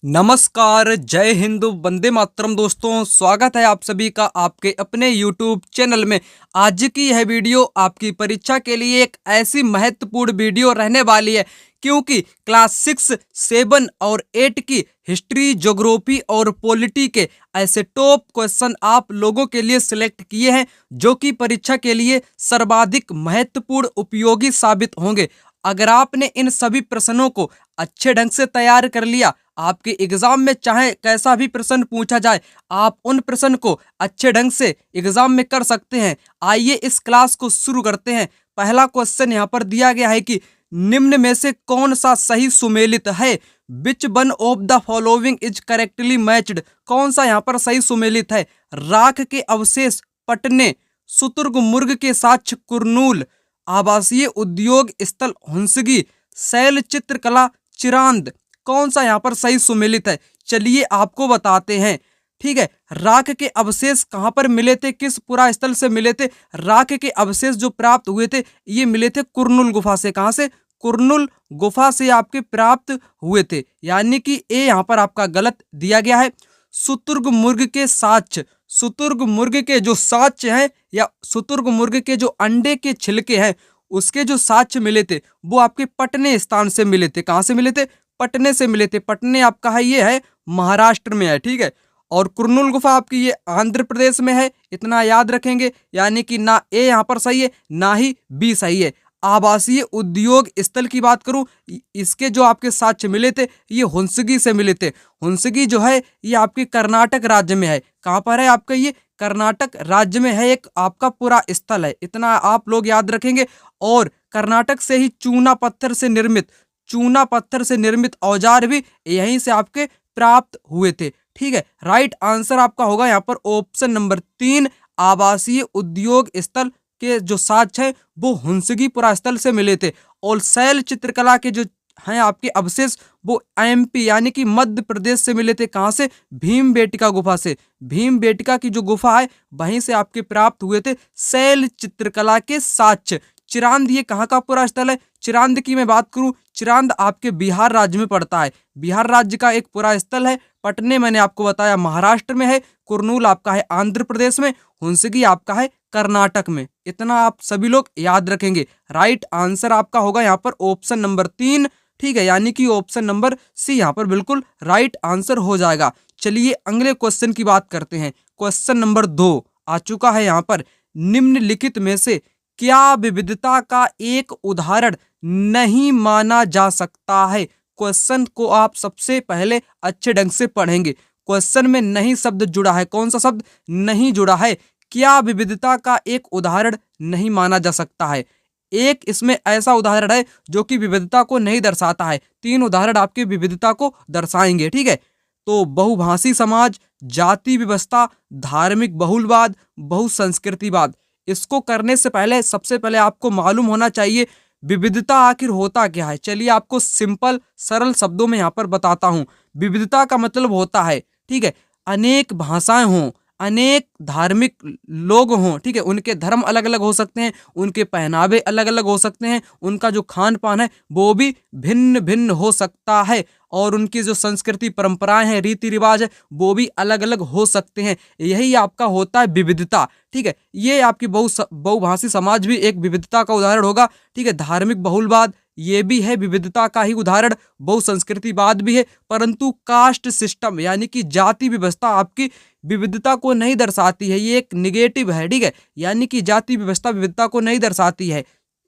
नमस्कार, जय हिंद, वंदे मातरम। दोस्तों, स्वागत है आप सभी का आपके अपने YouTube चैनल में। आज की यह वीडियो आपकी परीक्षा के लिए एक ऐसी महत्वपूर्ण वीडियो रहने वाली है, क्योंकि क्लास 6, 7 और 8 की हिस्ट्री, ज्योग्राफी और पॉलिटी के ऐसे टॉप क्वेश्चन आप लोगों के लिए सिलेक्ट किए हैं, जो कि परीक्षा के लिए सर्वाधिक महत्वपूर्ण उपयोगी साबित होंगे। अगर आपने इन सभी प्रश्नों को अच्छे ढंग से तैयार कर लिया, आपके एग्जाम में चाहे कैसा भी प्रश्न पूछा जाए, आप उन प्रश्न को अच्छे ढंग से एग्जाम में कर सकते हैं। आइए इस क्लास को शुरू करते हैं। पहला क्वेश्चन यहाँ पर दिया गया है कि निम्न में से कौन सा सही सुमेलित है। Which one of the following is correctly matched. कौन सा यहाँ पर सही सुमेलित है। राख के अवशेष पटने, शुतुर्मुर्ग के साक्ष्य कुरनूल, आवासीय उद्योग स्थल हुंसगी, शैल चित्रकला चिरांद। कौन सा यहाँ पर सही सुमेलित है, चलिए आपको बताते हैं। ठीक है, राख के अवशेष कहाँ पर मिले थे, किस पुरा स्थल से मिले थे। राख के अवशेष जो प्राप्त हुए थे, ये मिले थे कुरनूल गुफा से। कहाँ से? कुरनूल गुफा से आपके प्राप्त हुए थे, यानी कि ए यहाँ पर आपका गलत दिया गया है। शुतुर्मुर्ग के साक्ष्य, शुतुर्मुर्ग के जो साक्ष्य हैं या शुतुर्मुर्ग के जो अंडे के छिलके हैं, उसके जो साक्ष्य मिले थे वो आपके पटने स्थान से मिले थे। कहाँ से मिले थे? पटने से मिले थे। पटने आपका है, ये है महाराष्ट्र में है। ठीक है, और कुरनूल गुफा आपकी ये आंध्र प्रदेश में है। इतना याद रखेंगे, यानी कि ना ए यहाँ पर सही है ना ही बी सही है। आवासीय उद्योग स्थल की बात करूं, इसके जो आपके साक्ष्य मिले थे ये हुंसगी से मिले थे। हुंसगी जो है ये आपके कर्नाटक राज्य में है। कहाँ पर है आपका? ये कर्नाटक राज्य में है, एक आपका पूरा स्थल है। इतना आप लोग याद रखेंगे। और कर्नाटक से ही चूना पत्थर से निर्मित औजार भी यहीं से आपके प्राप्त हुए थे। ठीक है, राइट आंसर आपका होगा यहाँ पर ऑप्शन नंबर 3। आवासीय उद्योग स्थल के जो साक्ष्य है वो हुंसगी पुरा स्थल से मिले थे। और शैल चित्रकला के जो हैं आपके अवशेष, वो एमपी यानी कि मध्य प्रदेश से मिले थे। कहाँ से? भीमबेटका गुफा से। भीमबेटका की जो गुफा है वहीं से आपके प्राप्त हुए थे शैल चित्रकला के साक्ष्य। चिरांद ये कहाँ का पूरा स्थल है? चिरांद की मैं बात करूं, चिरांद आपके बिहार राज्य में पड़ता है। बिहार राज्य का एक पूरा स्थल है। पटने मैंने आपको बताया महाराष्ट्र में है। कुरनूल आपका है आंध्र प्रदेश में। हुंसगी आपका है कर्नाटक में। इतना आप सभी लोग याद रखेंगे। राइट आंसर आपका होगा यहाँ पर ऑप्शन नंबर 3। ठीक है, यानी कि ऑप्शन नंबर सी यहाँ पर बिल्कुल राइट आंसर हो जाएगा। चलिए अगले क्वेश्चन की बात करते हैं। क्वेश्चन नंबर 2 आ चुका है यहाँ पर। निम्नलिखित में से क्या विविधता का एक उदाहरण नहीं माना जा सकता है। क्वेश्चन को आप सबसे पहले अच्छे ढंग से पढ़ेंगे। क्वेश्चन में नहीं शब्द जुड़ा है। कौन सा शब्द नहीं जुड़ा है? क्या विविधता का एक उदाहरण नहीं माना जा सकता है। एक इसमें ऐसा उदाहरण है जो कि विविधता को नहीं दर्शाता है। 3 उदाहरण आपके विविधता को दर्शाएंगे। ठीक है, तो बहुभाषी समाज, जाति व्यवस्था, धार्मिक बहुलवाद, बहुसंस्कृतिवाद। इसको करने से पहले सबसे पहले आपको मालूम होना चाहिए विविधता आखिर होता क्या है। चलिए आपको सिंपल सरल शब्दों में यहाँ पर बताता हूँ। विविधता का मतलब होता है, ठीक है, अनेक भाषाएं हों, अनेक धार्मिक लोग हों। ठीक है, उनके धर्म अलग अलग हो सकते हैं, उनके पहनावे अलग अलग हो सकते हैं, उनका जो खान पान है वो भी भिन्न भिन्न हो सकता है, और उनकी जो संस्कृति परंपराएं हैं, रीति रिवाज है, वो भी अलग अलग हो सकते हैं। यही आपका होता है विविधता। ठीक है, ये आपकी बहुभाषी समाज भी एक विविधता का उदाहरण होगा। ठीक है, धार्मिक बहुलवाद ये भी है विविधता का ही उदाहरण। बहुसंस्कृतिवाद भी है, परंतु कास्ट सिस्टम यानी कि जाति व्यवस्था आपकी विविधता को नहीं दर्शाती है। ये एक निगेटिव है। ठीक है, यानी कि जाति व्यवस्था विविधता को नहीं दर्शाती है।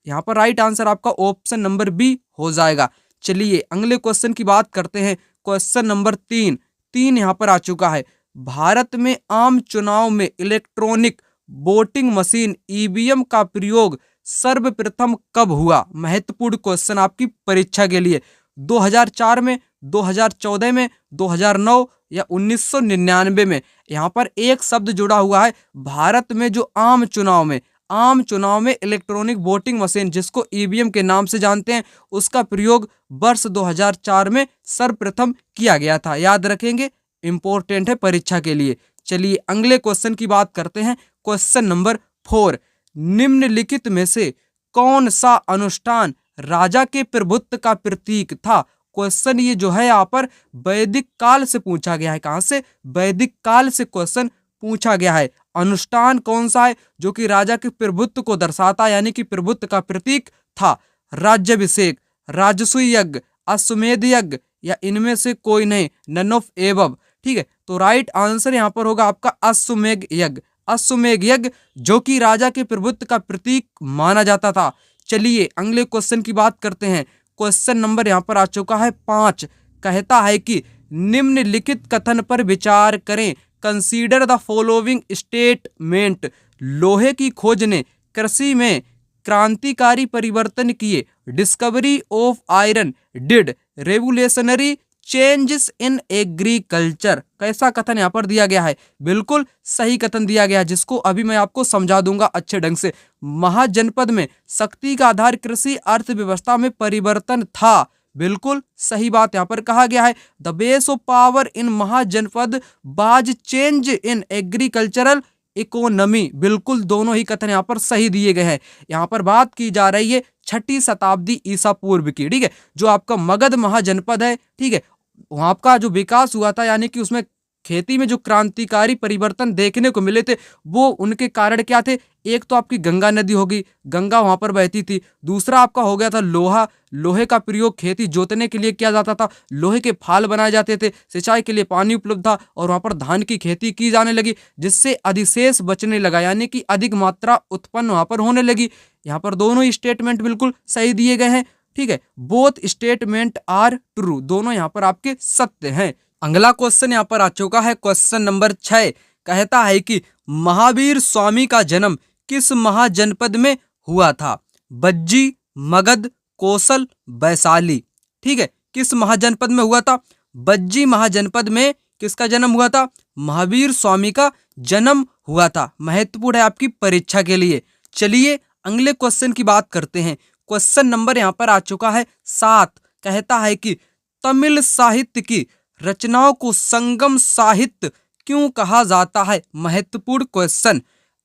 यहाँ पर राइट आंसर आपका ऑप्शन नंबर बी हो जाएगा। चलिए अगले क्वेश्चन की बात करते हैं। क्वेश्चन नंबर 3 यहाँ पर आ चुका है। भारत में आम चुनाव में इलेक्ट्रॉनिक वोटिंग मशीन ईवीएम का प्रयोग सर्वप्रथम कब हुआ। महत्वपूर्ण क्वेश्चन आपकी परीक्षा के लिए। 2004 में, 2014 में, 2009 या 1999 में। यहाँ पर एक शब्द जुड़ा हुआ है। भारत में जो आम चुनाव में इलेक्ट्रॉनिक वोटिंग मशीन, जिसको ईवीएम के नाम से जानते हैं, उसका प्रयोग वर्ष 2004 में सर्वप्रथम किया गया था। याद रखेंगे, इंपॉर्टेंट है परीक्षा के लिए। चलिए अगले क्वेश्चन की बात करते हैं। क्वेश्चन नंबर 4, निम्नलिखित में से कौन सा अनुष्ठान राजा के प्रभुत्व का प्रतीक था। क्वेश्चन ये जो है यहाँ पर वैदिक काल से पूछा गया है। कहां से? वैदिक काल से क्वेश्चन पूछा गया है। अनुष्ठान कौन सा है? जो कि राजा के प्रभुत्व को दर्शाता है, यानी कि प्रभुत्व का प्रतीक था। राज्याभिषेक, राजसूय यज्ञ, अश्वमेध यज्ञ या इनमें से कोई नहीं, नन ऑफ एबव। ठीक है, तो राइट आंसर यहाँ पर होगा आपका अश्वमेध यज्ञ। अश्वमेध यज्ञ जो कि राजा के प्रभुत्व का प्रतीक माना जाता था। चलिए अगले क्वेश्चन की बात करते हैं। क्वेश्चन नंबर यहाँ पर आ चुका है 5। कहता है कि निम्नलिखित कथन पर विचार करें। Consider the following statement. लोहे की खोज ने कृषि में क्रांतिकारी परिवर्तन किए। Discovery of iron did revolutionary changes in agriculture. कैसा कथन यहाँ पर दिया गया है? बिल्कुल सही कथन दिया गया है, जिसको अभी मैं आपको समझा दूंगा अच्छे ढंग से। महाजनपद में शक्ति का आधार कृषि अर्थव्यवस्था में परिवर्तन था। बिल्कुल सही बात यहाँ पर कहा गया है। The base of power in Mahajanapada was change in agricultural economy. बिल्कुल दोनों ही कथन यहाँ पर सही दिए गए हैं। यहाँ पर बात की जा रही है 6ठी शताब्दी ईसा पूर्व की। ठीक है, जो आपका मगध महाजनपद है, ठीक है, वहां का जो विकास हुआ था, यानी कि उसमें खेती में जो क्रांतिकारी परिवर्तन देखने को मिले थे, वो उनके कारण क्या थे? एक तो आपकी गंगा नदी होगी, गंगा वहां पर बहती थी। दूसरा आपका हो गया था लोहा। लोहे का प्रयोग खेती जोतने के लिए किया जाता था। लोहे के फाल बनाए जाते थे। सिंचाई के लिए पानी उपलब्ध था और वहां पर धान की खेती की जाने लगी, जिससे अधिशेष बचने लगा, यानी कि अधिक मात्रा उत्पन्न वहां पर होने लगी। यहाँ पर दोनों ही स्टेटमेंट बिल्कुल सही दिए गए हैं। ठीक है, बोथ स्टेटमेंट आर ट्रू। दोनों यहाँ पर आपके सत्य हैं। अगला क्वेश्चन यहाँ पर आ चुका है, क्वेश्चन नंबर 6। कहता है कि महावीर स्वामी का जन्म किस महाजनपद में हुआ था? बज्जी, मगध, कौशल, वैशाली। ठीक है, किस महाजनपद में हुआ था? बज्जी महाजनपद में किसका जन्म हुआ था? महावीर स्वामी का जन्म हुआ था। महत्वपूर्ण है आपकी परीक्षा के लिए। चलिए अगले क्वेश्चन की बात करते हैं। क्वेश्चन नंबर यहाँ पर आ चुका है 7। कहता है कि तमिल साहित्य की रचनाओं को संगम साहित्य क्यों कहा जाता है? महत्वपूर्ण क्वेश्चन।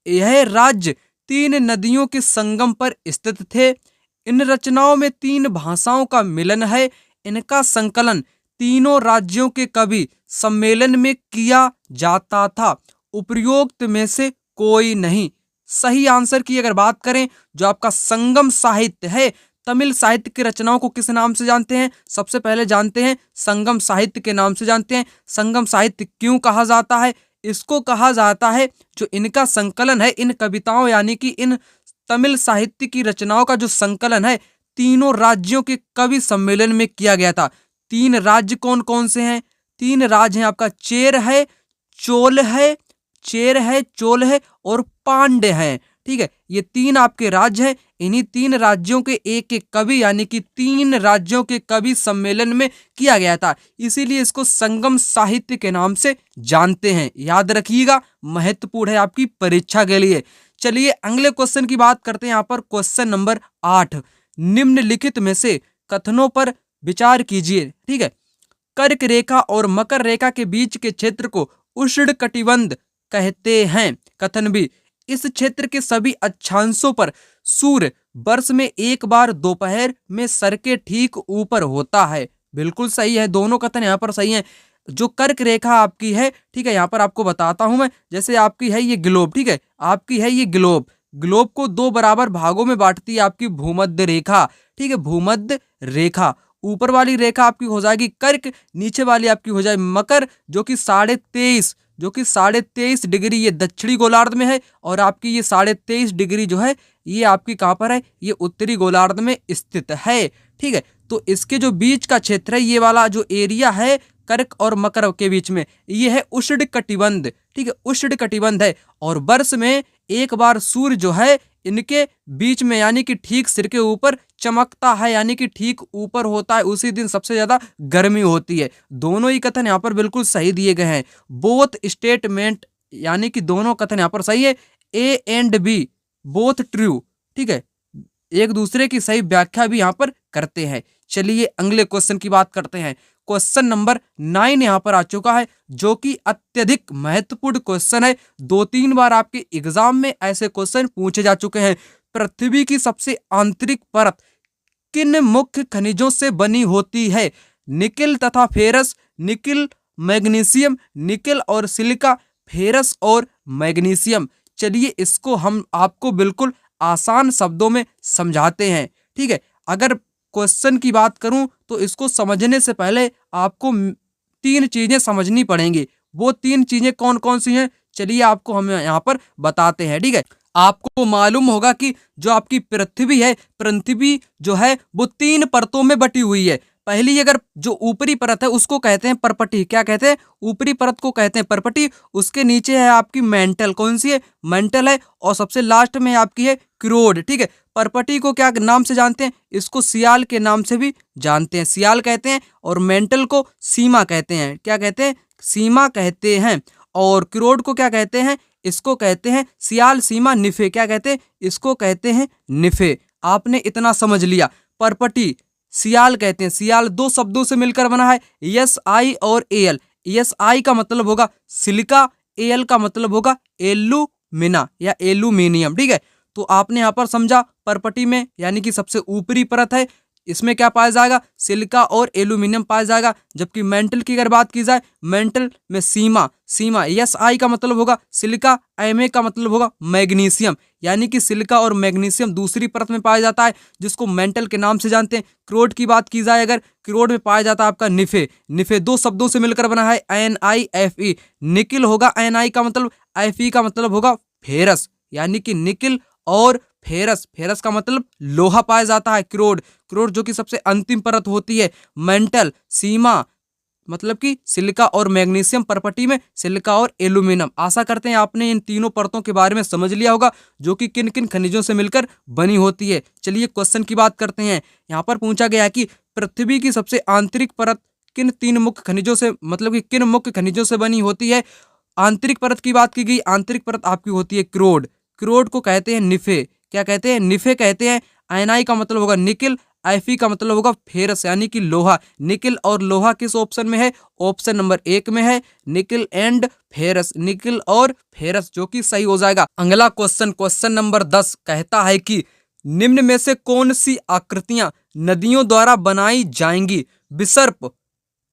यह राज्य 3 नदियों के संगम पर स्थित थे। इन रचनाओं में 3 भाषाओं का मिलन है। इनका संकलन तीनों राज्यों के कवि सम्मेलन में किया जाता था। उपरोक्त में से कोई नहीं। सही आंसर की अगर बात करें, जो आपका संगम साहित्य है, तमिल साहित्य की रचनाओं को किस नाम से जानते हैं? सबसे पहले जानते हैं संगम साहित्य के नाम से जानते हैं। संगम साहित्य क्यों कहा जाता है? इसको कहा जाता है जो इनका संकलन है, इन कविताओं यानी कि इन तमिल साहित्य की रचनाओं का जो संकलन है, तीनों राज्यों के कवि सम्मेलन में किया गया था। 3 राज्य कौन कौन से हैं? 3 राज्य हैं आपका चेर है, चोल है और पांड्य है। ठीक है, ये 3 आपके राज्य हैं। इन्हीं 3 राज्यों के एक एक कवि यानी कि 3 राज्यों के कवि सम्मेलन में किया गया था, इसीलिए इसको संगम साहित्य के नाम से जानते हैं। याद रखिएगा, महत्वपूर्ण है आपकी परीक्षा के लिए। चलिए अगले क्वेश्चन की बात करते हैं। यहाँ पर क्वेश्चन नंबर 8। निम्नलिखित में से कथनों पर विचार कीजिए। ठीक है, कर्क रेखा और मकर रेखा के बीच के क्षेत्र को उष्णकटिबंध कहते हैं। कथन बी, इस क्षेत्र के सभी अक्षांशों पर सूर्य वर्ष में एक बार दोपहर में सर के ठीक ऊपर होता है। बिल्कुल सही है, दोनों कथन यहाँ पर सही हैं। जो कर्क रेखा आपकी है, ठीक है, यहाँ पर आपको बताता हूं मैं। जैसे आपकी है ये ग्लोब, ठीक है, आपकी है ये ग्लोब को 2 बराबर भागों में बांटती है आपकी भूमध्य रेखा। ठीक है, भूमध्य रेखा। ऊपर वाली रेखा आपकी हो जाएगी कर्क, नीचे वाली आपकी हो जाए मकर, जो कि 23.5 डिग्री ये दक्षिणी गोलार्ध में है, और आपकी ये 23.5 डिग्री जो है ये आपकी कहाँ पर है? ये उत्तरी गोलार्ध में स्थित है। ठीक है, तो इसके जो बीच का क्षेत्र है, ये वाला जो एरिया है कर्क और मकर के बीच में, ये है उष्णकटिबंध। ठीक है, उष्णकटिबंध है, और वर्ष में एक बार सूर्य जो है इनके बीच में यानी कि ठीक सिर के ऊपर चमकता है, यानी कि ठीक ऊपर होता है। उसी दिन सबसे ज्यादा गर्मी होती है। दोनों ही कथन यहाँ पर बिल्कुल सही दिए गए हैं। बोथ स्टेटमेंट यानी कि दोनों कथन यहाँ पर सही है। A and B both true. ठीक है, एक दूसरे की सही व्याख्या भी यहाँ पर करते हैं। चलिए अगले क्वेश्चन की बात करते हैं। क्वेश्चन नंबर 9 यहाँ पर आ चुका है, जो कि अत्यधिक महत्वपूर्ण क्वेश्चन है। 2-3 बार आपके एग्जाम में ऐसे क्वेश्चन पूछे जा चुके हैं। पृथ्वी की सबसे आंतरिक परत किन मुख्य खनिजों से बनी होती है? निकिल तथा फेरस, निकिल, मैग्नीशियम, निकिल और सिलिका, फेरस और मैग्नीशियम। चलिए इसको हम आपको बिल्कुल आसान शब्दों में समझाते हैं। ठीक है, अगर क्वेश्चन की बात करूं तो इसको समझने से पहले आपको तीन चीजें समझनी पड़ेंगी। वो तीन चीजें कौन कौन सी हैं, चलिए आपको हम यहाँ पर बताते हैं। ठीक है, आपको मालूम होगा कि जो आपकी पृथ्वी है, पृथ्वी जो है वो तीन परतों में बटी हुई है। पहली अगर जो ऊपरी परत है उसको कहते हैं परपटी। क्या कहते हैं? ऊपरी परत को कहते हैं परपटी। उसके नीचे है आपकी मेंटल। कौन सी है? मेंटल है। और सबसे लास्ट में आपकी है क्रोड। ठीक है, परपटी को क्या नाम से जानते हैं? इसको सियाल के नाम से भी जानते हैं, सियाल कहते हैं। और मेंटल को सीमा कहते हैं। क्या कहते हैं? सीमा कहते हैं। और क्रोड को क्या कहते हैं? इसको कहते हैं सियाल, सीमा, निफे। क्या कहते हैं? इसको कहते हैं निफे। आपने इतना समझ लिया। परपटी सियाल कहते हैं। सियाल दो शब्दों से मिलकर बना है, SI और AL। SI का मतलब होगा सिलिका, AL का मतलब होगा एल्यूमिना या एल्यूमिनियम। ठीक है, तो आपने यहाँ पर समझा परपटी में यानी कि सबसे ऊपरी परत है, इसमें क्या पाया जाएगा? सिलिका और एल्यूमिनियम पाया जाएगा। जबकि मेंटल की अगर बात की जाए, मेंटल में सीमा, सीमा SI का मतलब होगा सिलिका, Ma का मतलब होगा मैग्नीशियम। यानी कि सिलिका और मैग्नीशियम दूसरी परत में पाया जाता है, जिसको मेंटल के नाम से जानते हैं। क्रोड की बात की जाए अगर, क्रोड में पाया जाता है आपका निफे। निफे दो शब्दों से मिलकर बना है, NiFe। निकिल होगा Ni का मतलब, Fe का मतलब होगा फेरस। यानी कि निकिल और फेरस, फेरस का मतलब लोहा पाया जाता है। क्रोड, क्रोड जो कि सबसे अंतिम परत होती है। मेंटल, सीमा मतलब कि सिलिका और मैग्नीशियम, परपटी में सिलिका और एल्यूमिनियम। आशा करते हैं आपने इन तीनों परतों के बारे में समझ लिया होगा, जो कि किन किन खनिजों से मिलकर बनी होती है। चलिए क्वेश्चन की बात करते हैं। यहाँ पर पूछा गया है कि पृथ्वी की सबसे आंतरिक परत किन तीन मुख्य खनिजों से, मतलब कि किन मुख्य खनिजों से बनी होती है। आंतरिक परत की बात की गई, आंतरिक परत आपकी होती है क्रोड। क्रोड को कहते हैं निफे। क्या कहते हैं? निफे कहते हैं। Ni का मतलब होगा निकिल, Fe का मतलब होगा फेरस यानी कि लोहा। निकिल और लोहा किस ऑप्शन में है? ऑप्शन नंबर 1 में है, निकिल एंड फेरस, निकिल और फेरस, जो कि सही हो जाएगा। अगला क्वेश्चन, क्वेश्चन नंबर 10 कहता है कि निम्न में से कौन सी आकृतियां नदियों द्वारा बनाई जाएंगी? विसर्प,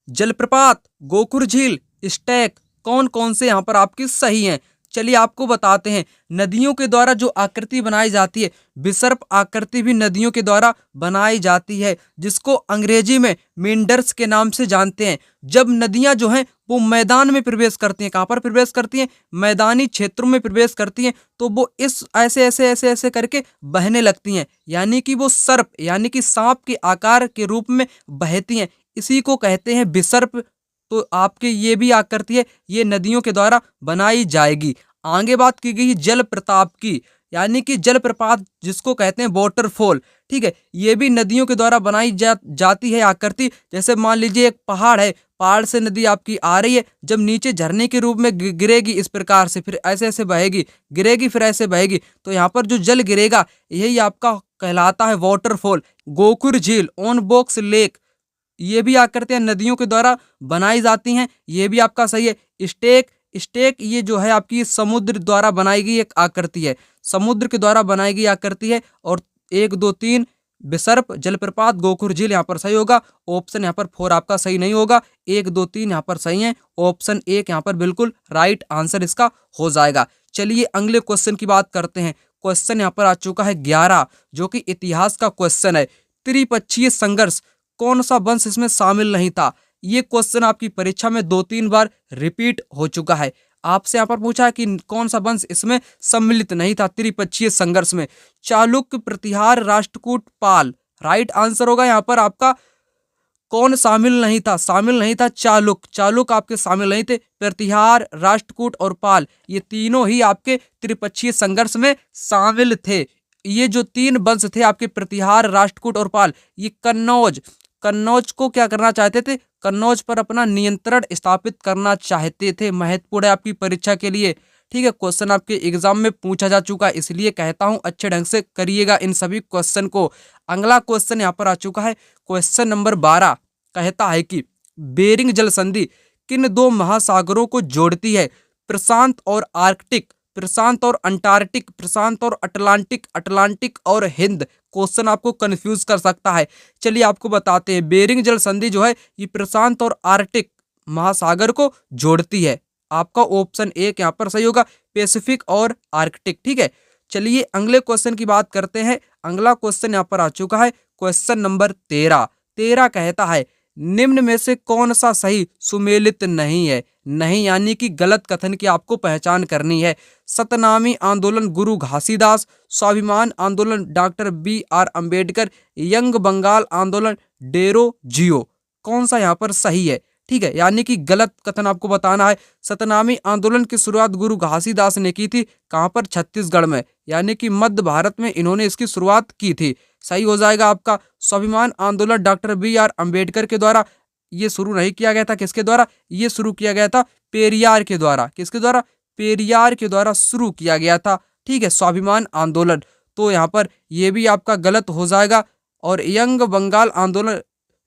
जलप्रपात, गोखुर झील, स्टैक, कौन कौन से यहाँ पर आपकी सही हैं? चलिए आपको बताते हैं। नदियों के द्वारा जो आकृति बनाई जाती है, विसर्प आकृति भी नदियों के द्वारा बनाई जाती है, जिसको अंग्रेजी में मींडर्स के नाम से जानते हैं। जब नदियां जो हैं वो मैदान में प्रवेश करती हैं, कहाँ पर प्रवेश करती हैं? मैदानी क्षेत्रों में प्रवेश करती हैं, तो वो इस ऐसे ऐसे ऐसे ऐसे करके बहने लगती हैं। यानी कि वो सर्प यानी कि सांप के आकार के रूप में बहती हैं। इसी को कहते हैं विसर्प। तो आपके ये भी आकृति है, ये नदियों के द्वारा बनाई जाएगी। आगे बात की गई जल प्रताप की, यानी कि जलप्रपात जिसको कहते हैं वाटरफॉल। ठीक है, ये भी नदियों के द्वारा बनाई जाती है आकृति। जैसे मान लीजिए एक पहाड़ है, पहाड़ से नदी आपकी आ रही है, जब नीचे झरने के रूप में गिरेगी इस प्रकार से, फिर ऐसे ऐसे बहेगी, गिरेगी फिर ऐसे बहेगी, तो यहाँ पर जो जल गिरेगा यही आपका कहलाता है वाटरफॉल। गोखुर झील, ऑन बॉक्स लेक, ये भी आकृतियां नदियों के द्वारा बनाई जाती हैं, ये भी आपका सही है। स्टेक, स्टेक ये जो है आपकी समुद्र द्वारा बनाई गई एक आकृति है, समुद्र के द्वारा बनाई गई आकृति है। और 1 2 3 विसर्प, जलप्रपात, गोखुर झील यहाँ पर सही होगा। ऑप्शन यहाँ पर 4 आपका सही नहीं होगा। 1 2 3 यहाँ पर सही है। ऑप्शन 1 यहाँ पर बिल्कुल राइट आंसर इसका हो जाएगा। चलिए अगले क्वेश्चन की बात करते हैं। क्वेश्चन यहाँ पर आ चुका है 11, जो कि इतिहास का क्वेश्चन है। त्रिपक्षीय संघर्ष, कौन सा वंश इसमें शामिल नहीं था? ये क्वेश्चन आपकी परीक्षा में 2-3 बार रिपीट हो चुका है। आपसे यहाँ पर पूछा है कि कौन सा वंश इसमें सम्मिलित नहीं था त्रिपक्षीय संघर्ष में। चालुक्य, प्रतिहार, राष्ट्रकूट, पाल। राइट आंसर होगा यहाँ पर आपका कौन शामिल नहीं था? शामिल नहीं था चालुक, चालुक आपके शामिल नहीं थे। प्रतिहार, राष्ट्रकूट और पाल, ये तीनों ही आपके त्रिपक्षीय संघर्ष में शामिल थे। ये जो 3 वंश थे आपके, प्रतिहार, राष्ट्रकूट और पाल, ये कन्नौज को क्या करना चाहते थे? कन्नौज पर अपना नियंत्रण स्थापित करना चाहते थे। महत्वपूर्ण है आपकी परीक्षा के लिए। ठीक है, क्वेश्चन आपके एग्जाम में पूछा जा चुका है, इसलिए कहता हूं अच्छे ढंग से करिएगा इन सभी क्वेश्चन को। अगला क्वेश्चन यहाँ पर आ चुका है, क्वेश्चन नंबर 12 कहता है कि बेरिंग जल संधि किन 2 महासागरों को जोड़ती है? प्रशांत और आर्कटिक। प्रशांत और अंटार्कटिक, प्रशांत और अटलांटिक, अटलांटिक और हिंद। क्वेश्चन आपको कंफ्यूज कर सकता है। चलिए आपको बताते हैं, बेरिंग जल संधि जो है ये प्रशांत और आर्कटिक महासागर को जोड़ती है। आपका ऑप्शन एक यहाँ पर सही होगा, पैसिफिक और आर्कटिक। ठीक है, चलिए अगले क्वेश्चन की बात करते हैं। अगला क्वेश्चन यहाँ पर आ चुका है, क्वेश्चन नंबर 13। 13 कहता है, निम्न में से कौन सा सही सुमेलित नहीं है। नहीं यानी कि गलत कथन की आपको पहचान करनी है। सतनामी आंदोलन गुरु घासीदास, स्वाभिमान आंदोलन doctor BR Ambedkar, young Bengal आंदोलन डेरो जियो। कौन सा यहाँ पर सही है। ठीक है, यानी कि गलत कथन आपको बताना है। सतनामी आंदोलन की शुरुआत गुरु घासीदास ने की थी, कहां पर, छत्तीसगढ़ में, यानी कि मध्य भारत में इन्होंने इसकी शुरुआत की थी। सही हो जाएगा आपका। स्वाभिमान आंदोलन डॉक्टर BR अम्बेडकर के द्वारा ये शुरू नहीं किया गया था। किसके द्वारा ये शुरू किया गया था? पेरियार के द्वारा। किसके द्वारा? पेरियार के द्वारा शुरू किया गया था। ठीक है, स्वाभिमान आंदोलन, तो यहाँ पर यह भी आपका गलत हो जाएगा। और यंग बंगाल आंदोलन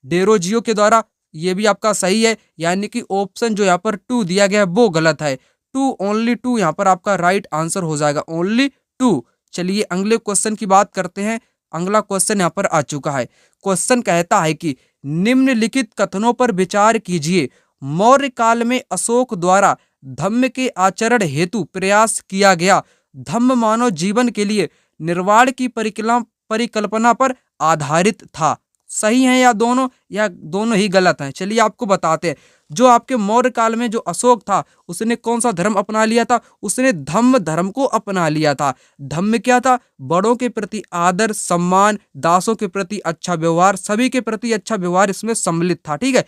डेरोजियो के द्वारा, ये भी आपका सही है, यानी कि ऑप्शन जो यहाँ पर 2 दिया गया है वो गलत है। 2, ओनली 2 यहाँ पर आपका राइट आंसर हो जाएगा, ओनली 2। चलिए अगले क्वेश्चन की बात करते हैं। अगला क्वेश्चन यहाँ पर आ चुका है। क्वेश्चन कहता है कि निम्नलिखित कथनों पर विचार कीजिए। मौर्य काल में अशोक द्वारा धम्म के आचरण हेतु प्रयास किया गया। धम्म मानव जीवन के लिए निर्वाण की परिकल्पना पर आधारित था। सही है या दोनों ही गलत हैं। चलिए आपको बताते हैं। जो आपके मौर्य काल में जो अशोक था उसने कौन सा धर्म अपना लिया था? उसने धम्म धर्म को अपना लिया था। धम्म क्या था? बड़ों के प्रति आदर, सम्मान, दासों के प्रति अच्छा व्यवहार, सभी के प्रति अच्छा व्यवहार इसमें सम्मिलित था। ठीक है,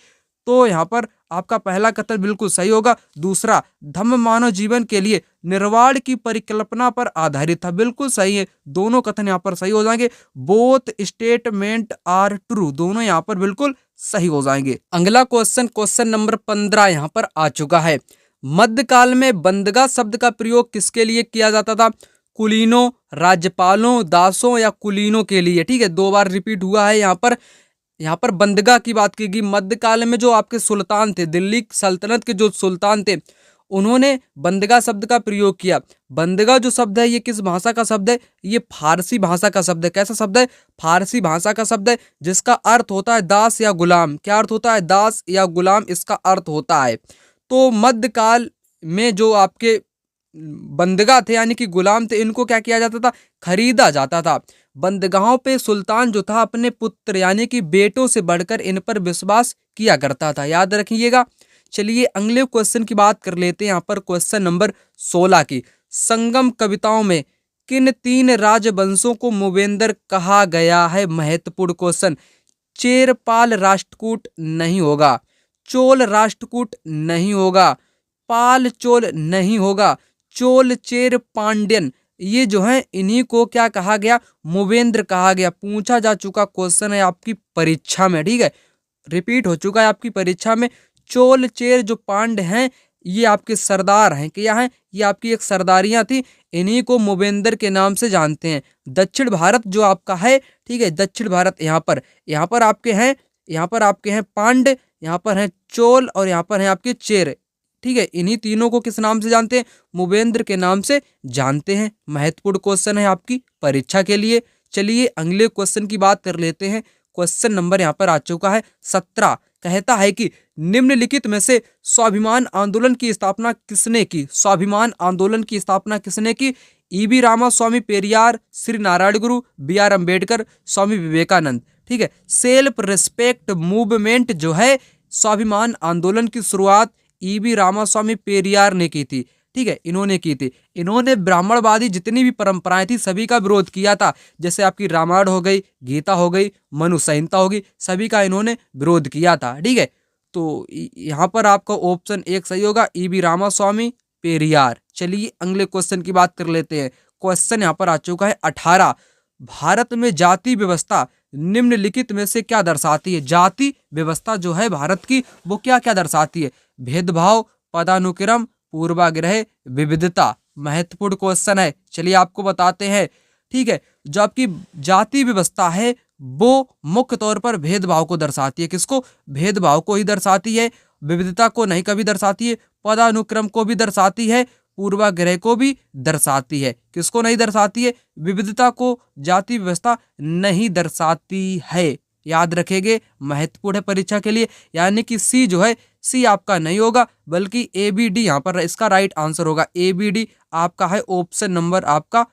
तो यहाँ पर आपका पहला कथन बिल्कुल सही होगा। दूसरा, धम्म मानव जीवन के लिए निर्वाण की परिकल्पना पर आधारित था, बिल्कुल सही है। दोनों कथन यहाँ पर सही हो जाएंगे। बोथ स्टेटमेंट आर ट्रू, दोनों यहाँ पर बिल्कुल सही हो जाएंगे। अगला क्वेश्चन, क्वेश्चन नंबर 15 यहाँ पर आ चुका है। मध्यकाल में बंदगा शब्द का प्रयोग किसके लिए किया जाता था? कुलीनों, राज्यपालों, दासों या कुलीनों के लिए। ठीक है, 2 बार रिपीट हुआ है यहाँ पर बंदगा की बात की गई। मध्यकाल में जो आपके सुल्तान थे, दिल्ली सल्तनत के जो सुल्तान थे, उन्होंने बंदगा शब्द का प्रयोग किया। बंदगा जो शब्द है ये किस भाषा का शब्द है? ये फारसी भाषा का शब्द है। कैसा शब्द है? फारसी भाषा का शब्द है, जिसका अर्थ होता है दास या गुलाम। क्या अर्थ होता है? दास या गुलाम इसका अर्थ होता है। तो मध्यकाल में जो आपके बंदगा थे यानी कि गुलाम थे, इनको क्या किया जाता था? खरीदा जाता था। बंदगाहों पे सुल्तान जो था अपने पुत्र यानी कि बेटों से बढ़कर इन पर विश्वास किया करता था, याद रखिएगा। चलिए अगले क्वेश्चन की बात कर लेते हैं। यहाँ पर क्वेश्चन नंबर 16 की, संगम कविताओं में किन 3 राजवंशों को मूवेंद्र कहा गया है? महत्वपूर्ण क्वेश्चन। चेरपाल राष्ट्रकूट नहीं होगा, चोल राष्ट्रकूट नहीं होगा, पाल चोल नहीं होगा, चोल चेर पांड्यन, ये जो है इन्हीं को क्या कहा गया? मूवेंद्र कहा गया। पूछा जा चुका क्वेश्चन है आपकी परीक्षा में। ठीक है, रिपीट हो चुका है आपकी परीक्षा में। चोल चेर जो पांड्य हैं ये आपके सरदार हैं। क्या हैं? ये आपकी एक सरदारियां थी, इन्हीं को मूवेंद्र के नाम से जानते हैं। दक्षिण भारत जो आपका है, ठीक है, दक्षिण भारत यहाँ पर आपके हैं पांड्य, यहाँ पर हैं चोल और यहाँ पर हैं आपके चेर। ठीक है, इन्हीं तीनों को किस नाम से जानते हैं? मूवेंद्र के नाम से जानते हैं। महत्वपूर्ण क्वेश्चन है आपकी परीक्षा के लिए। चलिए अगले क्वेश्चन की बात कर लेते हैं। क्वेश्चन नंबर यहाँ पर आ चुका है 17। कहता है कि निम्नलिखित में से स्वाभिमान आंदोलन की स्थापना किसने की? स्वाभिमान आंदोलन की स्थापना किसने की? EB रामास्वामी पेरियार, श्री नारायण गुरु, BR अम्बेडकर, स्वामी विवेकानंद। ठीक है, सेल्फ रिस्पेक्ट मूवमेंट जो है स्वाभिमान आंदोलन की शुरुआत EB रामास्वामी पेरियार ने की थी। ठीक है, इन्होंने की थी। इन्होंने ब्राह्मणवादी जितनी भी परंपराएं थी सभी का विरोध किया था। जैसे आपकी रामायण हो गई, गीता हो गई, मनु संहिता होगी, सभी का इन्होंने विरोध किया था। ठीक है, तो यहाँ पर आपका ऑप्शन 1 सही होगा, EB रामास्वामी पेरियार। चलिए अगले क्वेश्चन की बात कर लेते हैं। क्वेश्चन यहाँ पर आ चुका है 18। भारत में जाति व्यवस्था निम्नलिखित में से क्या दर्शाती है? जाति व्यवस्था जो है भारत की वो क्या क्या दर्शाती है? भेदभाव, पदानुक्रम, पूर्वाग्रह, विविधता। महत्वपूर्ण क्वेश्चन है, चलिए आपको बताते हैं। ठीक है, जो आपकी जाति व्यवस्था है वो मुख्य तौर पर भेदभाव को दर्शाती है। किसको? भेदभाव को ही दर्शाती है। विविधता को नहीं कभी दर्शाती है, पदानुक्रम को भी दर्शाती है, पूर्वाग्रह को भी दर्शाती है। किसको नहीं दर्शाती है? विविधता को, जाति व्यवस्था नहीं दर्शाती है। याद रखेंगे, महत्वपूर्ण है परीक्षा के लिए। यानी कि सी जो है, सी आपका नहीं होगा बल्कि ए बी डी यहाँ पर इसका राइट आंसर होगा। ए बी डी आपका है ऑप्शन नंबर आपका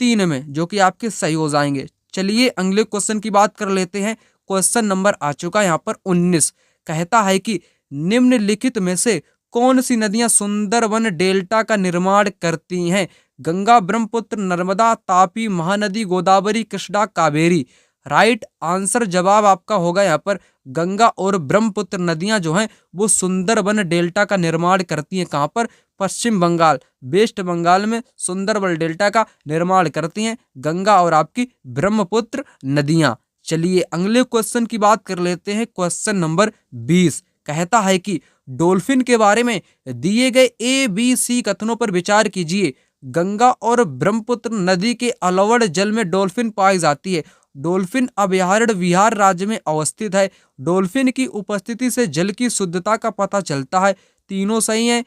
3 में, जो कि आपके सही हो जाएंगे। चलिए अगले क्वेश्चन की बात कर लेते हैं। क्वेश्चन नंबर आ चुका है यहाँ पर 19। कहता है कि निम्नलिखित में से कौन सी नदियां सुंदरवन डेल्टा का निर्माण करती हैं? गंगा, ब्रह्मपुत्र, नर्मदा, तापी, महानदी, गोदावरी, कृष्णा, कावेरी। राइट आंसर जवाब आपका होगा यहाँ पर गंगा और ब्रह्मपुत्र नदियां जो हैं वो सुंदरवन डेल्टा का निर्माण करती हैं। कहाँ पर? पश्चिम बंगाल, वेस्ट बंगाल में सुंदरवन डेल्टा का निर्माण करती हैं गंगा और आपकी ब्रह्मपुत्र नदियां। चलिए अगले क्वेश्चन की बात कर लेते हैं। क्वेश्चन नंबर 20 कहता है कि डॉल्फिन के बारे में दिए गए ए बी सी कथनों पर विचार कीजिए। गंगा और ब्रह्मपुत्र नदी के अलावड़ जल में डॉल्फिन पाई जाती है। डॉल्फिन अभयारण्य बिहार राज्य में अवस्थित है। डॉल्फिन की उपस्थिति से जल की शुद्धता का पता चलता है। तीनों सही है।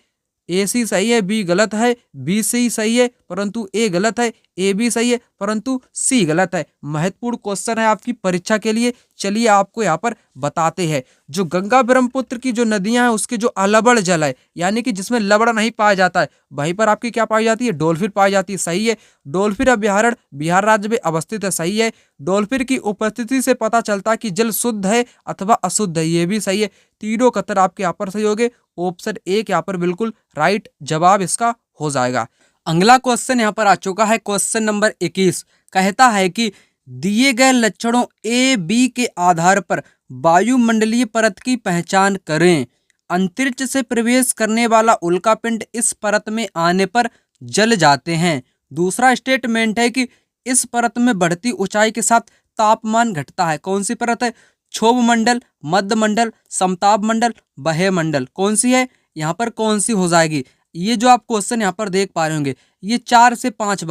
ए सी सही है, बी गलत है, बी सी सही है परंतु ए गलत है, ए बी सही है परंतु सी गलत है। महत्वपूर्ण क्वेश्चन है आपकी परीक्षा के लिए। चलिए आपको यहाँ पर बताते हैं। जो गंगा ब्रह्मपुत्र की जो नदियां हैं उसके जो अलबड़ जल है, यानी कि जिसमें लवण नहीं पाया जाता है, वहीं पर आपकी क्या पाई जाती है? डॉल्फिन पाई जाती है। सही है। डॉल्फिन अभयारण्य बिहार राज्य में अवस्थित है। सही है। डॉल्फिन की उपस्थिति से पता चलता है कि जल शुद्ध है अथवा अशुद्ध है। ये भी सही है। तीनों कतर आपके यहाँ पर सही हो गए। ऑप्शन एक यहाँ पर बिल्कुल राइट जवाब इसका हो जाएगा। अगला क्वेश्चन यहाँ पर आ चुका है। क्वेश्चन नंबर 21 कहता है कि दिए गए लक्षणों ए बी के आधार पर वायुमंडलीय परत की पहचान करें। अंतरिक्ष से प्रवेश करने वाला उल्कापिंड इस परत में आने पर जल जाते हैं। दूसरा स्टेटमेंट है कि इस परत में बढ़ती ऊंचाई के साथ तापमान घटता है। कौन सी परत है? क्षोभ मंडल, मध्य मंडल, समताप मंडल, बाह्य मंडल। कौन सी है? यहाँ पर कौन सी हो जाएगी? ये जो आप क्वेश्चन यहाँ पर देख पा रहे होंगे, ये 4 से 5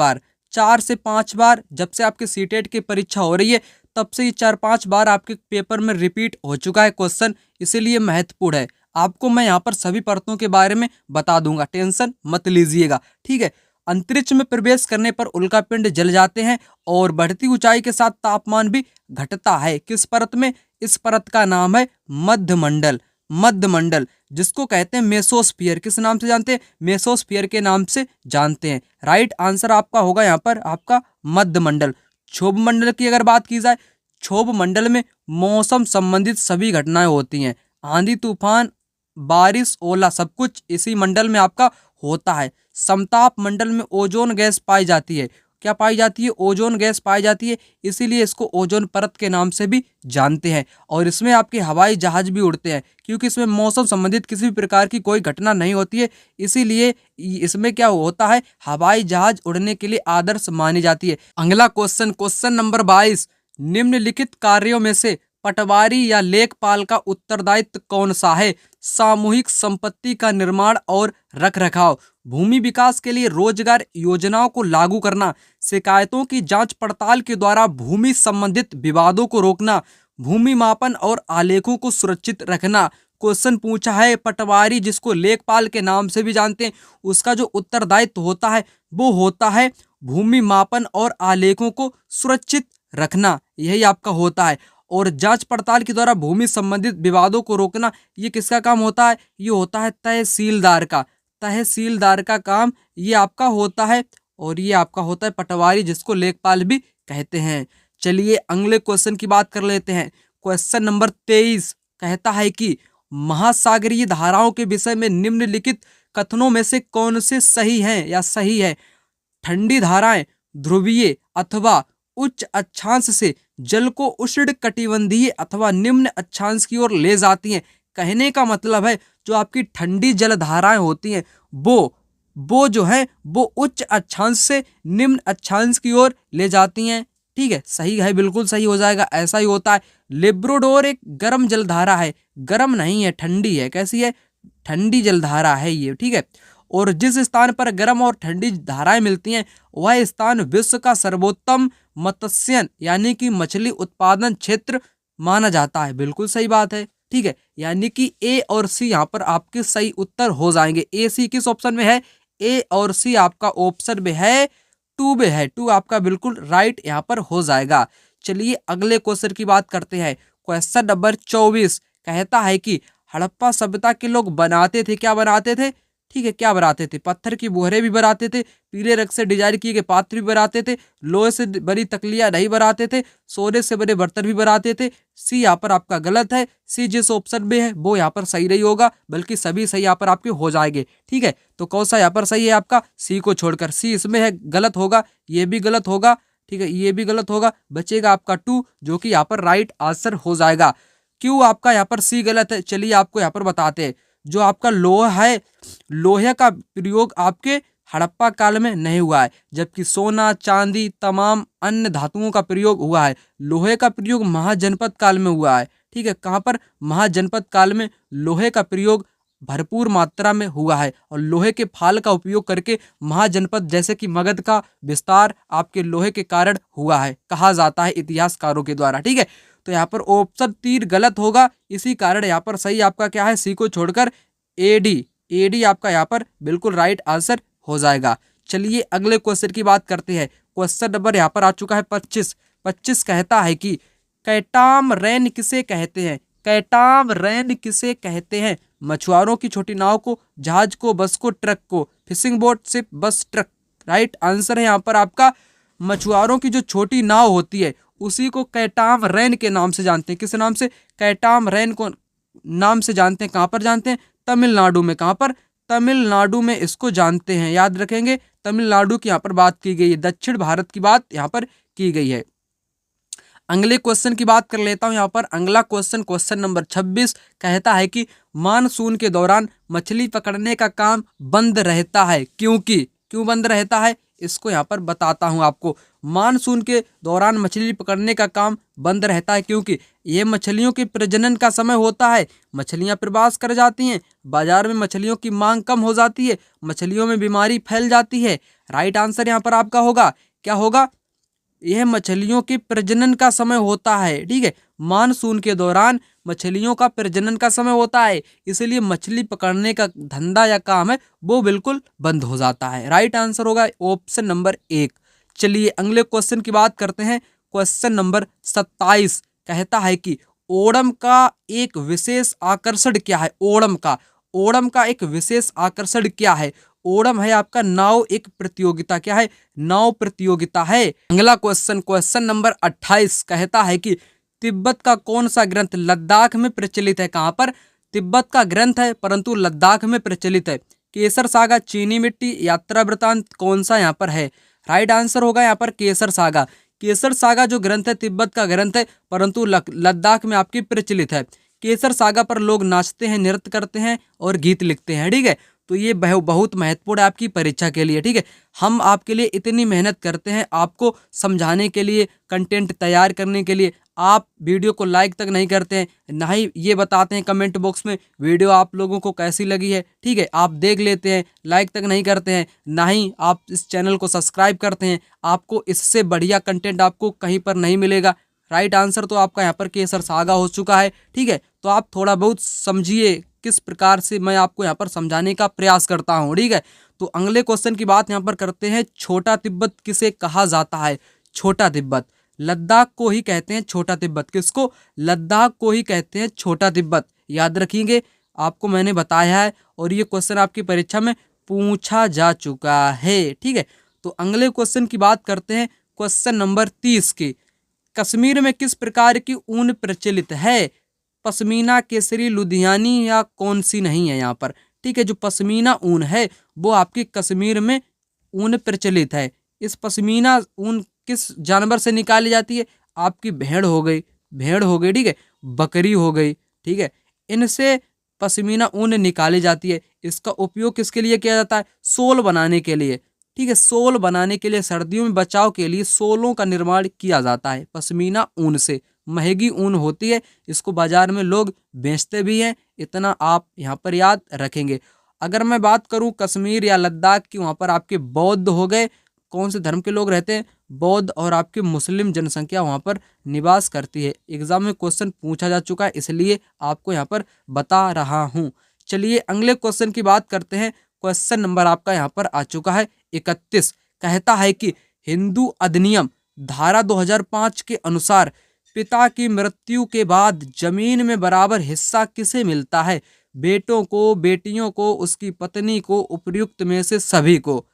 बार जब से आपके सीटेट की परीक्षा हो रही है तब से ये 4-5 बार आपके पेपर में रिपीट हो चुका है क्वेश्चन, इसीलिए महत्वपूर्ण है। आपको मैं यहाँ पर सभी परतों के बारे में बता दूंगा, टेंशन मत लीजिएगा, ठीक है। अंतरिक्ष में प्रवेश करने पर उल्कापिंड जल जाते हैं और बढ़ती ऊंचाई के साथ तापमान भी घटता है। किस परत में? इस परत का नाम है मध्य मंडल। मध्य मंडल जिसको कहते हैं मेसोस्फीयर। किस नाम से जानते हैं? मेसोस्फीयर के नाम से जानते हैं। राइट आंसर आपका होगा यहाँ पर आपका मध्य मंडल। क्षोभ मंडल की अगर बात की जाए, क्षोभ मंडल में मौसम संबंधित सभी घटनाएं होती हैं। आंधी तूफान, बारिश, ओला सब कुछ इसी मंडल में आपका होता है। समताप मंडल में ओजोन गैस पाई जाती है। क्या पाई जाती है? ओजोन गैस पाई जाती है, इसीलिए इसको ओजोन परत के नाम से भी जानते हैं। और इसमें आपके हवाई जहाज भी उड़ते हैं क्योंकि इसमें मौसम संबंधित किसी भी प्रकार की कोई घटना नहीं होती है, इसीलिए इसमें क्या होता है? हवाई जहाज उड़ने के लिए आदर्श मानी जाती है। अगला क्वेश्चन, क्वेश्चन नंबर 22, निम्नलिखित कार्यों में से पटवारी या लेखपाल का उत्तरदायित्व कौन सा है? सामूहिक संपत्ति का निर्माण और रखरखाव, भूमि विकास के लिए रोजगार योजनाओं को लागू करना, शिकायतों की जांच पड़ताल के द्वारा भूमि संबंधित विवादों को रोकना, भूमि मापन और आलेखों को सुरक्षित रखना। क्वेश्चन पूछा है पटवारी जिसको लेखपाल के नाम से भी जानते हैं, उसका जो उत्तरदायित्व होता है वो होता है भूमि मापन और आलेखों को सुरक्षित रखना, यही आपका होता है। और जांच पड़ताल के द्वारा भूमि संबंधित विवादों को रोकना, ये किसका काम होता है? ये होता है तहसीलदार का। तहसीलदार का काम ये आपका होता है और ये आपका होता है पटवारी जिसको लेखपाल भी कहते हैं। चलिए अगले क्वेश्चन की बात कर लेते हैं। क्वेश्चन नंबर 23 कहता है कि महासागरीय धाराओं के विषय में निम्नलिखित कथनों में से कौन से सही हैं या सही है? ठंडी धाराएं ध्रुवीय अथवा उच्च अक्षांश से जल को उष्ण कटिबंधीय अथवा निम्न अक्षांश की ओर ले जाती हैं। कहने का मतलब है जो आपकी ठंडी जल धाराएं होती हैं वो जो है वो उच्च अक्षांश से निम्न अक्षांश की ओर ले जाती हैं। ठीक है, सही है, बिल्कुल सही हो जाएगा, ऐसा ही होता है। लेब्राडोर एक गर्म जलधारा है, गर्म नहीं है, ठंडी है। कैसी है? ठंडी जलधारा है ये, ठीक है। और जिस स्थान पर गर्म और ठंडी धाराएं मिलती हैं वह स्थान विश्व का सर्वोत्तम मत्स्यन यानी कि मछली उत्पादन क्षेत्र माना जाता है। बिल्कुल सही बात है, ठीक है। यानी कि ए और सी यहाँ पर आपके सही उत्तर हो जाएंगे। ए सी किस ऑप्शन में है? ए और सी आपका ऑप्शन में है, टू में है, टू आपका बिल्कुल राइट यहाँ पर हो जाएगा। चलिए अगले क्वेश्चन की बात करते हैं। क्वेश्चन नंबर 24 कहता है कि हड़प्पा सभ्यता के लोग बनाते थे, क्या बनाते थे, ठीक है, क्या बनाते थे, पत्थर की बोहरे भी बनाते थे, पीले रंग से डिजाइन किए गए पात्र भी बनाते थे, लोहे से बनी तकलियां नहीं बनाते थे, सोने से बने बर्तन भी बनाते थे। सी यहाँ पर आपका गलत है। सी जिस ऑप्शन में है वो यहाँ पर सही नहीं होगा, बल्कि सभी सही यहाँ पर आपके हो जाएंगे। ठीक है, तो कौन सा यहाँ पर सही है आपका, सी को छोड़कर, सी इसमें है गलत होगा, ये भी गलत होगा, ठीक है, ये भी गलत होगा, बचेगा आपका टू जो कि यहाँ पर राइट आंसर हो जाएगा। क्यों आपका यहाँ पर सी गलत है, चलिए आपको यहाँ पर बताते हैं। जो आपका लोहा है, लोहे का प्रयोग आपके हड़प्पा काल में नहीं हुआ है, जबकि सोना चांदी तमाम अन्य धातुओं का प्रयोग हुआ है। लोहे का प्रयोग महाजनपद काल में हुआ है। ठीक है, कहाँ पर, महाजनपद काल में लोहे का प्रयोग भरपूर मात्रा में हुआ है, और लोहे के फाल का उपयोग करके महाजनपद जैसे कि मगध का विस्तार आपके लोहे के कारण हुआ है, कहा जाता है इतिहासकारों के द्वारा। ठीक है, तो यहाँ पर ऑप्शन 3 गलत होगा, इसी कारण यहाँ पर सही आपका क्या है, सी को छोड़कर एडी, एडी आपका यहाँ पर बिल्कुल राइट आंसर हो जाएगा। चलिए अगले क्वेश्चन की बात करते हैं। क्वेश्चन नंबर यहाँ पर आ चुका है 25। 25 कहता है कि कैटामरैन किसे कहते हैं, कैटामरैन किसे कहते हैं, मछुआरों की छोटी नाव को, जहाज को, बस को, ट्रक को, फिशिंग बोट, शिप, बस, ट्रक। राइट आंसर है यहाँ पर आपका मछुआरों की जो छोटी नाव होती है उसी को कैटामरैन के नाम से जानते हैं। किस नाम से, कैटामरैन को नाम से जानते हैं। कहाँ पर जानते हैं, तमिलनाडु में। कहाँ पर, तमिलनाडु में इसको जानते हैं, याद रखेंगे। तमिलनाडु की यहाँ पर बात की गई है, दक्षिण भारत की बात यहाँ पर की गई है। अगले क्वेश्चन की बात कर लेता हूं। यहाँ पर अगला क्वेश्चन, क्वेश्चन नंबर 26 कहता है कि मानसून के दौरान मछली पकड़ने का काम बंद रहता है, क्योंकि, क्यों बंद रहता है, इसको यहाँ पर बताता हूं आपको। मानसून के दौरान मछली पकड़ने का काम बंद रहता है क्योंकि ये मछलियों के प्रजनन का समय होता है, मछलियां प्रवास कर जाती हैं, बाजार में मछलियों की मांग कम हो जाती है, मछलियों में बीमारी फैल जाती है। राइट आंसर यहाँ पर आपका होगा, क्या होगा, यह मछलियों के प्रजनन का समय होता है। ठीक है, मानसून के दौरान मछलियों का प्रजनन का समय होता है, इसलिए मछली पकड़ने का धंधा या काम है वो बिल्कुल बंद हो जाता है। राइट आंसर होगा ऑप्शन नंबर 1। चलिए अगले क्वेश्चन की बात करते हैं। क्वेश्चन नंबर 27 कहता है कि ओणम का एक विशेष आकर्षण क्या है, ओणम का, ओणम का एक विशेष आकर्षण क्या है। ओणम है आपका नाव एक प्रतियोगिता, क्या है, नाव प्रतियोगिता है। अगला क्वेश्चन, क्वेश्चन नंबर 28 कहता है कि तिब्बत का कौन सा ग्रंथ लद्दाख में प्रचलित है। कहाँ पर, तिब्बत का ग्रंथ है परंतु लद्दाख में प्रचलित है। केसर सागा, चीनी मिट्टी, यात्रा वृतांत, कौन सा यहाँ पर है। राइट आंसर होगा यहाँ पर केसर सागा। केसर सागा जो ग्रंथ है तिब्बत का ग्रंथ है परंतु लद्दाख में आपकी प्रचलित है। केसर सागा पर लोग नाचते हैं, नृत्य करते हैं और गीत लिखते हैं। ठीक है, तो ये बहुत महत्वपूर्ण है आपकी परीक्षा के लिए। ठीक है, हम आपके लिए इतनी मेहनत करते हैं आपको समझाने के लिए, कंटेंट तैयार करने के लिए, आप वीडियो को लाइक तक नहीं करते हैं, ना ही ये बताते हैं कमेंट बॉक्स में वीडियो आप लोगों को कैसी लगी है। ठीक है, आप देख लेते हैं, लाइक तक नहीं करते हैं, ना ही आप इस चैनल को सब्सक्राइब करते हैं। आपको इससे बढ़िया कंटेंट आपको कहीं पर नहीं मिलेगा। राइट आंसर तो आपका यहाँ पर केसर सागा हो चुका है। ठीक है, तो आप थोड़ा बहुत समझिए किस प्रकार से मैं आपको यहाँ पर समझाने का प्रयास करता हूँ। ठीक है, तो अगले क्वेश्चन की बात यहाँ पर करते हैं। छोटा तिब्बत किसे कहा जाता है, छोटा तिब्बत, लद्दाख को ही कहते हैं छोटा तिब्बत। किसको, लद्दाख को ही कहते हैं छोटा तिब्बत। याद रखेंगे, आपको मैंने बताया है और ये क्वेश्चन आपकी परीक्षा में पूछा जा चुका है। ठीक है, तो अगले क्वेश्चन की बात करते हैं। क्वेश्चन नंबर 30 की, कश्मीर में किस प्रकार की ऊन प्रचलित है, पश्मीना, केसरी, लुधियानी या कौन सी नहीं है यहाँ पर। ठीक है, जो पश्मीना ऊन है वो आपकी कश्मीर में ऊन प्रचलित है। इस पश्मीना ऊन किस जानवर से निकाली जाती है, आपकी भेड़ हो गई, भेड़ हो गई, ठीक है, बकरी हो गई, ठीक है, इनसे पश्मीना ऊन निकाली जाती है। इसका उपयोग किसके लिए किया जाता है, सोल बनाने के लिए। ठीक है, सोल बनाने के लिए, सर्दियों में बचाव के लिए सोलों का निर्माण किया जाता है पश्मीना ऊन से। महंगी ऊन होती है, इसको बाजार में लोग बेचते भी हैं, इतना आप यहाँ पर याद रखेंगे। अगर मैं बात करूँ कश्मीर या लद्दाख की, वहाँ पर आपके बौद्ध हो गए, कौन से धर्म के लोग रहते हैं, बौद्ध, और आपकी मुस्लिम जनसंख्या वहाँ पर निवास करती है। एग्जाम में क्वेश्चन पूछा जा चुका है, इसलिए आपको यहाँ पर बता रहा हूँ। चलिए अगले क्वेश्चन की बात करते हैं। क्वेश्चन नंबर आपका यहाँ पर आ चुका है 31। कहता है कि हिंदू अधिनियम धारा 2005 के अनुसार पिता की मृत्यु के बाद जमीन में बराबर हिस्सा किसे मिलता है? बेटों को, बेटियों को, उसकी पत्नी को, उपर्युक्त में से सभी को।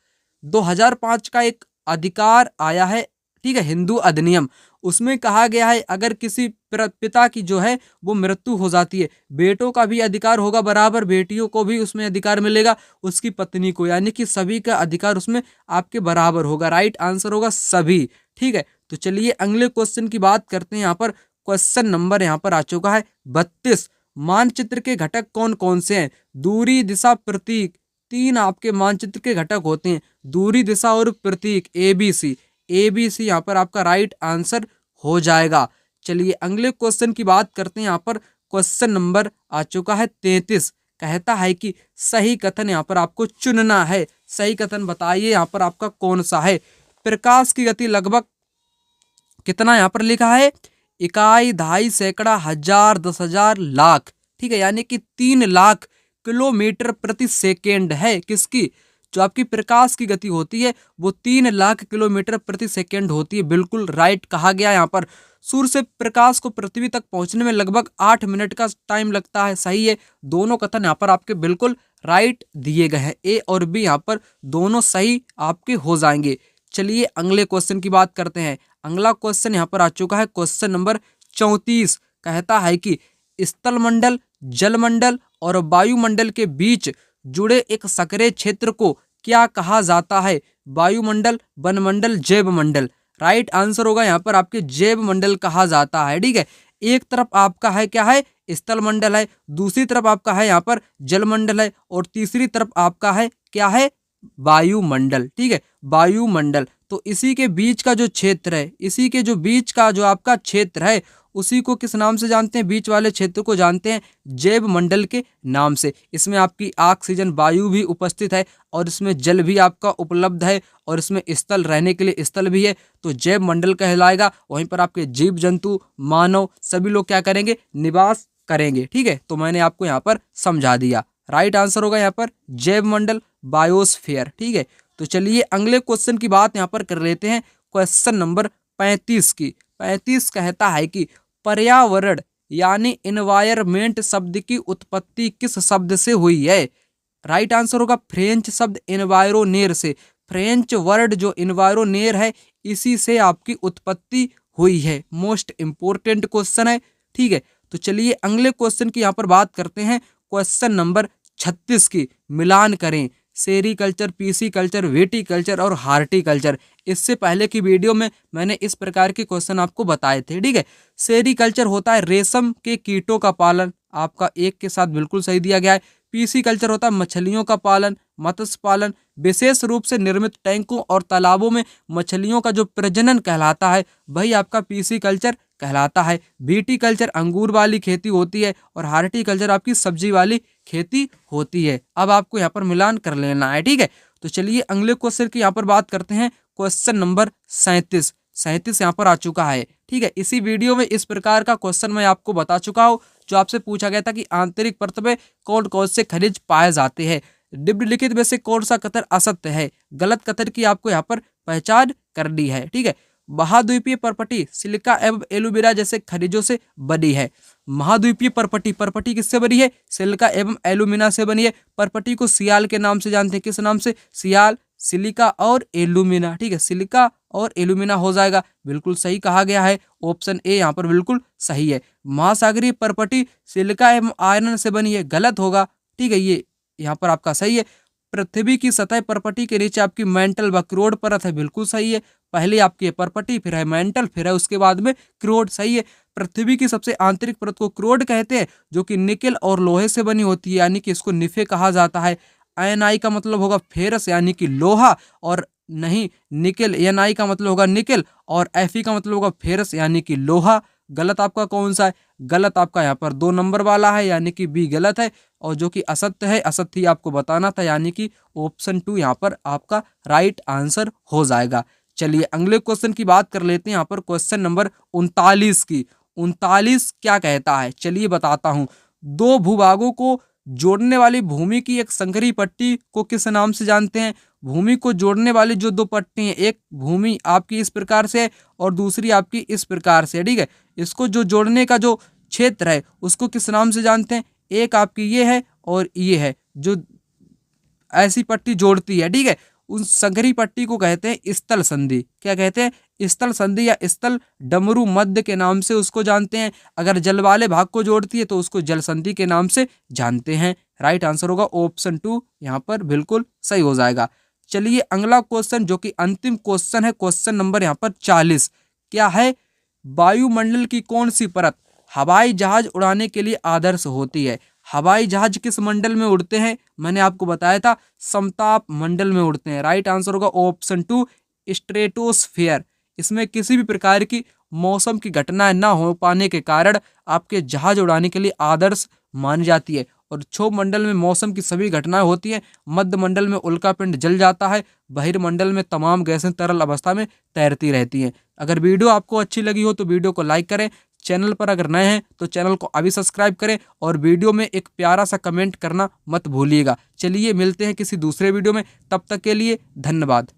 2005 का एक अधिकार आया है, ठीक है, हिंदू अधिनियम। उसमें कहा गया है अगर किसी पिता की जो है वो मृत्यु हो जाती है, बेटों का भी अधिकार होगा बराबर, बेटियों को भी उसमें अधिकार मिलेगा, उसकी पत्नी को, यानी कि सभी का अधिकार उसमें आपके बराबर होगा। राइट आंसर होगा सभी। ठीक है, तो चलिए अगले क्वेश्चन की बात करते हैं। यहाँ पर क्वेश्चन नंबर यहाँ पर आ चुका है 32। मानचित्र के घटक कौन कौन से हैं? दूरी, दिशा, प्रतीक। तीन आपके मानचित्र के घटक होते हैं, दूरी, दिशा और प्रतीक, ABC। ABC यहाँ पर आपका राइट आंसर हो जाएगा। चलिए अगले क्वेश्चन की बात करते हैं। यहाँ पर क्वेश्चन नंबर आ चुका है 33। कहता है कि सही कथन यहाँ पर आपको चुनना है। सही कथन बताइए यहाँ पर आपका कौन सा है? प्रकाश की गति लगभग कितना यहाँ पर लिखा है? इकाई, दहाई, सैकड़ा, हजार, 10,000, लाख। ठीक है, यानी कि 3 लाख किलोमीटर प्रति सेकेंड है। किसकी? जो आपकी प्रकाश की गति होती है वो 3 लाख किलोमीटर प्रति सेकेंड होती है। बिल्कुल राइट कहा गया। यहाँ पर सूर्य से प्रकाश को पृथ्वी तक पहुंचने में लगभग 8 मिनट का टाइम लगता है। सही है, दोनों कथन यहाँ पर आपके बिल्कुल राइट दिए गए हैं। ए और बी यहाँ पर दोनों सही आपके हो जाएंगे। चलिए अगले क्वेश्चन की बात करते हैं। अगला क्वेश्चन यहाँ पर आ चुका है क्वेश्चन नंबर 34। कहता है कि स्थलमंडल, जलमंडल और वायुमंडल के बीच जुड़े एक संकरे क्षेत्र को क्या कहा जाता है? वायुमंडल, वनमंडल, जैव मंडल। राइट आंसर होगा यहाँ पर आपके जैव मंडल कहा जाता है। ठीक है, एक तरफ आपका है क्या है? स्थल मंडल है, दूसरी तरफ आपका है यहाँ पर जलमंडल है, और तीसरी तरफ आपका है क्या है? वायुमंडल। ठीक है, वायुमंडल। तो इसी के बीच का जो क्षेत्र है, इसी के जो बीच का जो आपका क्षेत्र है, उसी को किस नाम से जानते हैं? बीच वाले क्षेत्र को जानते हैं जैव मंडल के नाम से। इसमें आपकी ऑक्सीजन वायु भी उपस्थित है, और इसमें जल भी आपका उपलब्ध है, और इसमें स्थल, रहने के लिए स्थल भी है, तो जैव मंडल कहलाएगा। वहीं पर आपके जीव जंतु, मानव सभी लोग क्या करेंगे? निवास करेंगे। ठीक है, तो मैंने आपको यहाँ पर समझा दिया। राइट आंसर होगा यहाँ पर जैव मंडल, बायोस्फीयर। ठीक है, तो चलिए अगले क्वेश्चन की बात यहाँ पर कर लेते हैं। क्वेश्चन नंबर 35 की। 35 कहता है कि पर्यावरण यानी इन्वायरमेंट शब्द की उत्पत्ति किस शब्द से हुई है? राइट आंसर होगा फ्रेंच शब्द एनवायरोनेर से। फ्रेंच वर्ड जो एनवायरोनेर है, इसी से आपकी उत्पत्ति हुई है। मोस्ट इंपोर्टेंट क्वेश्चन है। ठीक है, तो चलिए अगले क्वेश्चन की यहाँ पर बात करते हैं। क्वेश्चन नंबर 36 की। मिलान करें सेरीकल्चर, पीसीकल्चर, वेटिकल्चर और हार्टिकल्चर। इससे पहले की वीडियो में मैंने इस प्रकार के क्वेश्चन आपको बताए थे। ठीक है, सेरीकल्चर होता है रेशम के कीटों का पालन, आपका एक के साथ बिल्कुल सही दिया गया है। पीसीकल्चर होता है मछलियों का पालन, मत्स्य पालन, विशेष रूप से निर्मित टैंकों और तालाबों में मछलियों का जो प्रजनन कहलाता है वही आपका पीसीकल्चर कहलाता है। विटीकल्चर अंगूर वाली खेती होती है, और हार्टिकल्चर आपकी सब्जी वाली खेती होती है। अब आपको यहाँ पर मिलान कर लेना है। ठीक है, तो चलिए अगले क्वेश्चन की यहाँ पर बात करते हैं। क्वेश्चन नंबर 37 यहाँ पर आ चुका है। ठीक है, इसी वीडियो में इस प्रकार का क्वेश्चन मैं आपको बता चुका हूँ, जो आपसे पूछा गया था कि आंतरिक परत में कौन कौन से खनिज पाए जाते हैं। निम्नलिखित में से कौन सा कथन असत्य है? गलत कथन की आपको यहाँ पर पहचान करनी है। ठीक है, महाद्वीपीय पर्पटी सिलिका एवं एलुमिना जैसे खनिजों से बनी है। महाद्वीपीय पर्पटी, पर्पटी किससे बनी है? सिलिका एवं एलुमिना से बनी है। पर्पटी को सियाल के नाम से जानते हैं। किस नाम से? सियाल, सिलिका और एलुमिना। ठीक है, सिलिका और एलुमिना हो जाएगा। बिल्कुल सही कहा गया है, ऑप्शन ए यहाँ पर बिल्कुल सही है। महासागरीय पर्पटी सिलिका एवं आयरन से बनी है, गलत होगा। ठीक है, ये यहाँ पर आपका सही है। पृथ्वी की सतह पर्पटी के नीचे आपकी मेंटल व क्रोड परत है, बिल्कुल सही है। पहले आपकी पर्पटी, फिर है मेंटल, फिर है उसके बाद में क्रोड। सही है, पृथ्वी की सबसे आंतरिक परत को क्रोड कहते हैं, जो कि निकेल और लोहे से बनी होती है, यानी कि इसको निफे कहा जाता है। आयनाई का मतलब होगा फेरस यानी कि लोहा, और नहीं निकेल, एनआई का मतलब होगा निकेल, और एफई का मतलब होगा फेरस यानी कि लोहा। गलत आपका कौन सा है? गलत आपका यहाँ पर 2 नंबर वाला है, यानी कि बी गलत है, और जो कि असत्य है, असत्य ही आपको बताना था, यानी कि ऑप्शन 2 यहाँ पर आपका राइट आंसर हो जाएगा। चलिए अगले क्वेश्चन की बात कर लेते हैं। यहाँ पर क्वेश्चन नंबर 39 की। 39 क्या कहता है? चलिए बताता हूँ। 2 भूभागों को जोड़ने वाली भूमि की एक संकरी पट्टी को किस नाम से जानते हैं? भूमि को जोड़ने वाली जो दो पट्टी हैं, एक भूमि आपकी इस प्रकार से है और दूसरी आपकी इस प्रकार से है, ठीक है। इसको जो जोड़ने का जो क्षेत्र है उसको किस नाम से जानते हैं? एक आपकी ये है और ये है, जो ऐसी पट्टी जोड़ती है, ठीक है। उस संकरी पट्टी को कहते हैं स्थल संधि। क्या कहते हैं? स्थल संधि या स्थल डमरू मध्य के नाम से उसको जानते हैं। अगर जल वाले भाग को जोड़ती है तो उसको जल संधि के नाम से जानते हैं। राइट आंसर होगा ऑप्शन 2, यहाँ पर बिल्कुल सही हो जाएगा। चलिए अगला क्वेश्चन जो कि अंतिम क्वेश्चन है, क्वेश्चन नंबर यहाँ पर 40। क्या है? वायुमंडल की कौन सी परत हवाई जहाज उड़ाने के लिए आदर्श होती है? हवाई जहाज किस मंडल में उड़ते हैं? मैंने आपको बताया था समताप मंडल में उड़ते हैं। राइट आंसर होगा ऑप्शन 2, स्ट्रेटोस्फेयर। इसमें किसी भी प्रकार की मौसम की घटनाएं ना हो पाने के कारण आपके जहाज उड़ाने के लिए आदर्श मानी जाती है। और क्षोभ मंडल में मौसम की सभी घटनाएं होती हैं। मध्य मंडल में उल्कापिंड जल जाता है। बहिर्मंडल में तमाम गैसें तरल अवस्था में तैरती रहती हैं। अगर वीडियो आपको अच्छी लगी हो तो वीडियो को लाइक करें। चैनल पर अगर नए हैं तो चैनल को अभी सब्सक्राइब करें और वीडियो में एक प्यारा सा कमेंट करना मत भूलिएगा। चलिए मिलते हैं किसी दूसरे वीडियो में, तब तक के लिए धन्यवाद।